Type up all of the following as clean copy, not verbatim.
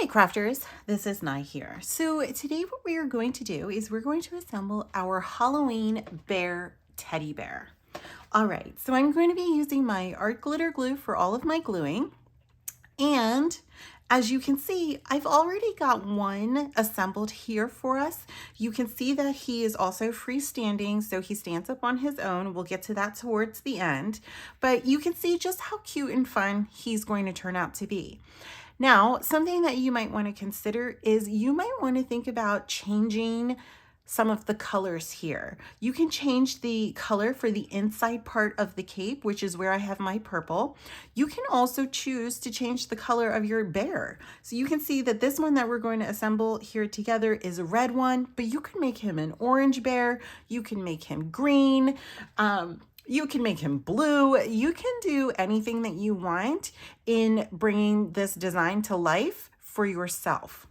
Hey crafters, this is Nye here. So today what we are going to do is we're going to assemble our Halloween bear teddy bear. All right, so I'm going to be using my art glitter glue for all of my gluing. And as you can see, I've already got one assembled here for us. You can see that he is also freestanding, so he stands up on his own. We'll get to that towards the end, but you can see just how cute and fun he's going to turn out to be. Now, something that you might want to consider is you might want to think about changing some of the colors here. You can change the color for the inside part of the cape, which is where I have my purple. You can also choose to change the color of your bear. So you can see that this one that we're going to assemble here together is a red one, but you can make him an orange bear. You can make him green. You can make him blue. You can do anything that you want in bringing this design to life for yourself.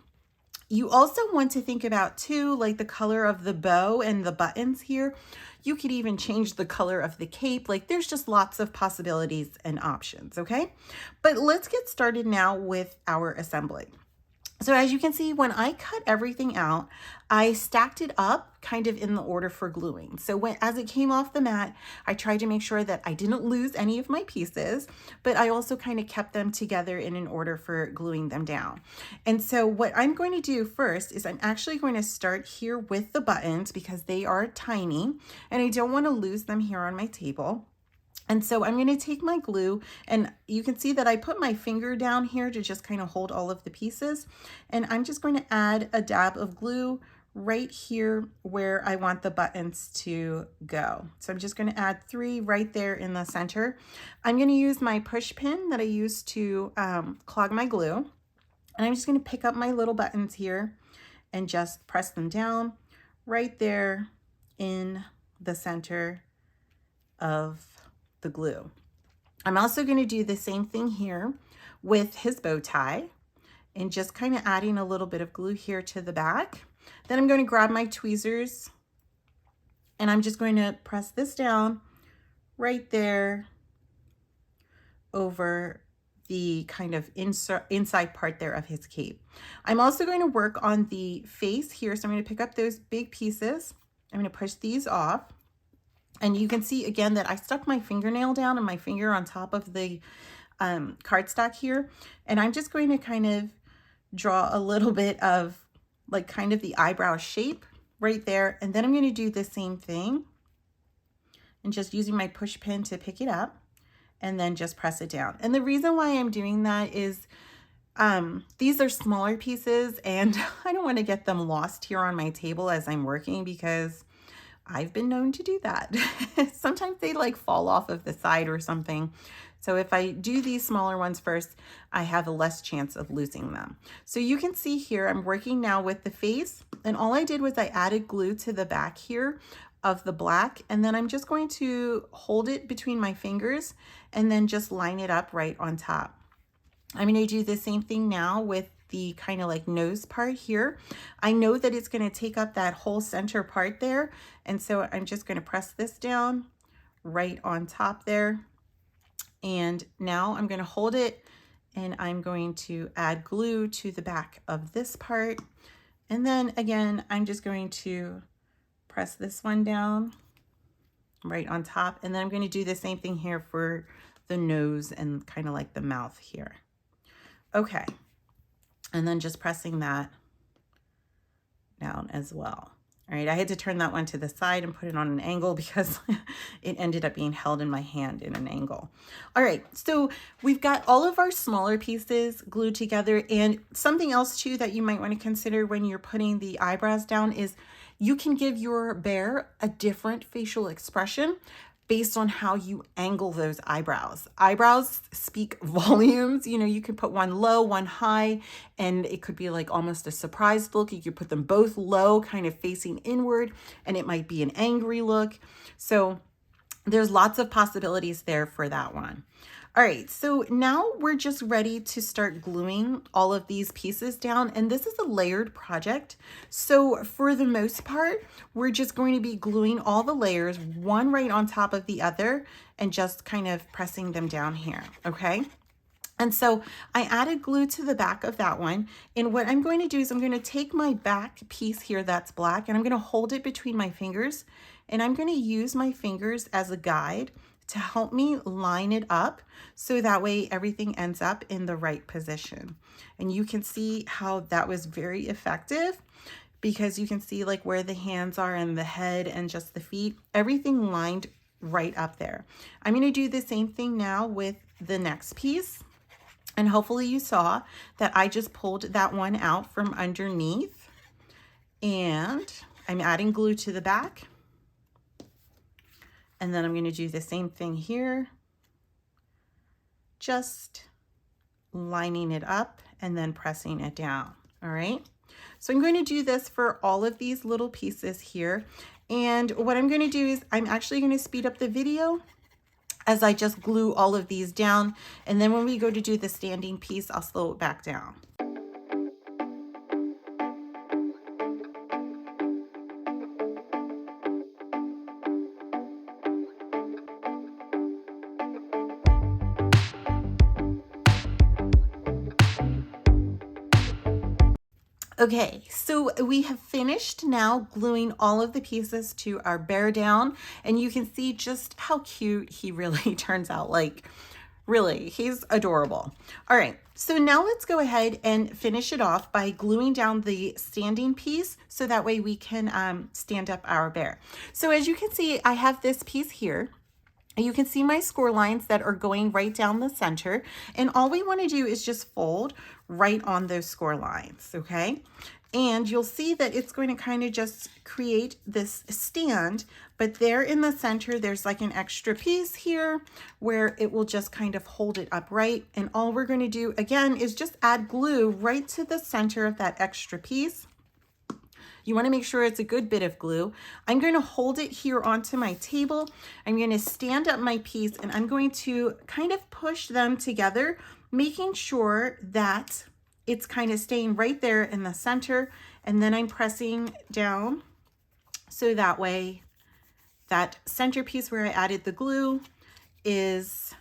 You also want to think about too, like the color of the bow and the buttons here. You could even change the color of the cape. Like there's just lots of possibilities and options, okay? But let's get started now with our assembly. So as you can see, when I cut everything out, I stacked it up kind of in the order for gluing. So as it came off the mat, I tried to make sure that I didn't lose any of my pieces, but I also kind of kept them together in an order for gluing them down. And so what I'm going to do first is I'm actually going to start here with the buttons because they are tiny and I don't want to lose them here on my table. And so I'm going to take my glue, and you can see that I put my finger down here to just kind of hold all of the pieces. And I'm just going to add a dab of glue right here where I want the buttons to go. So I'm just going to add 3 right there in the center. I'm going to use my push pin that I used to clog my glue. And I'm just going to pick up my little buttons here and just press them down right there in the center of the glue. I'm also going to do the same thing here with his bow tie and just kind of adding a little bit of glue here to the back. Then I'm going to grab my tweezers and I'm just going to press this down right there over the kind of inside part there of his cape. I'm also going to work on the face here. So I'm going to pick up those big pieces. I'm going to push these off. And you can see again that I stuck my fingernail down and my finger on top of the cardstock here. And I'm just going to kind of draw a little bit of like kind of the eyebrow shape right there. And then I'm going to do the same thing and just using my push pin to pick it up and then just press it down. And the reason why I'm doing that is these are smaller pieces and I don't want to get them lost here on my table as I'm working because I've been known to do that. Sometimes they like fall off of the side or something. So if I do these smaller ones first, I have a less chance of losing them. So you can see here, I'm working now with the face, and all I did was I added glue to the back here of the black, and then I'm just going to hold it between my fingers and then just line it up right on top. I'm going to do the same thing now with the kind of like nose part here. I know that it's going to take up that whole center part there. And so I'm just going to press this down right on top there. And now I'm going to hold it and I'm going to add glue to the back of this part. And then again, I'm just going to press this one down right on top. And then I'm going to do the same thing here for the nose and kind of like the mouth here. Okay. And then just pressing that down as well. All right, I had to turn that one to the side and put it on an angle because it ended up being held in my hand in an angle. All right, so we've got all of our smaller pieces glued together, and something else too that you might want to consider when you're putting the eyebrows down is you can give your bear a different facial expression based on how you angle those eyebrows. Eyebrows speak volumes. You know, you could put one low, one high, and it could be like almost a surprised look. You could put them both low, kind of facing inward, and it might be an angry look. So there's lots of possibilities there for that one. All right, so now we're just ready to start gluing all of these pieces down, and this is a layered project. So for the most part, we're just going to be gluing all the layers, one right on top of the other, and just kind of pressing them down here, okay? And so I added glue to the back of that one. And what I'm going to do is I'm going to take my back piece here that's black, and I'm going to hold it between my fingers. And I'm going to use my fingers as a guide to help me line it up so that way everything ends up in the right position. And you can see how that was very effective, because you can see like where the hands are and the head and just the feet, everything lined right up there. I'm going to do the same thing now with the next piece. And hopefully you saw that I just pulled that one out from underneath, and I'm adding glue to the back. And then I'm going to do the same thing here, just lining it up and then pressing it down. All right. So I'm going to do this for all of these little pieces here. And what I'm going to do is I'm actually going to speed up the video as I just glue all of these down. And then when we go to do the standing piece, I'll slow it back down. Okay, so we have finished now gluing all of the pieces to our bear down, and you can see just how cute he really turns out. Like, really, he's adorable. All right, so now let's go ahead and finish it off by gluing down the standing piece so that way we can stand up our bear. So as you can see, I have this piece here. You can see my score lines that are going right down the center, and all we want to do is just fold right on those score lines, okay? And you'll see that it's going to kind of just create this stand, but there in the center, there's like an extra piece here where it will just kind of hold it upright. And all we're going to do again is just add glue right to the center of that extra piece. You want to make sure it's a good bit of glue. I'm going to hold it here onto my table. I'm going to stand up my piece, and I'm going to kind of push them together, making sure that it's kind of staying right there in the center. And then I'm pressing down so that way that center piece where I added the glue is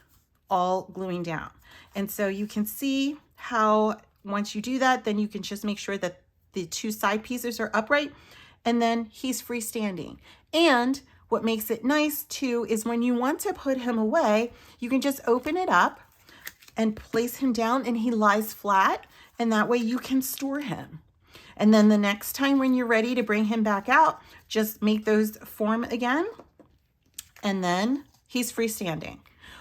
all gluing down. And so you can see how once you do that, then you can just make sure that the two side pieces are upright, and then he's freestanding. And what makes it nice too is when you want to put him away, you can just open it up and place him down, and he lies flat, and that way you can store him. And then the next time when you're ready to bring him back out, just make those form again, and then he's freestanding.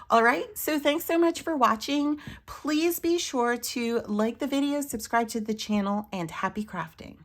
All right, so thanks so much for watching. Please be sure to like the video, subscribe to the channel, and happy crafting.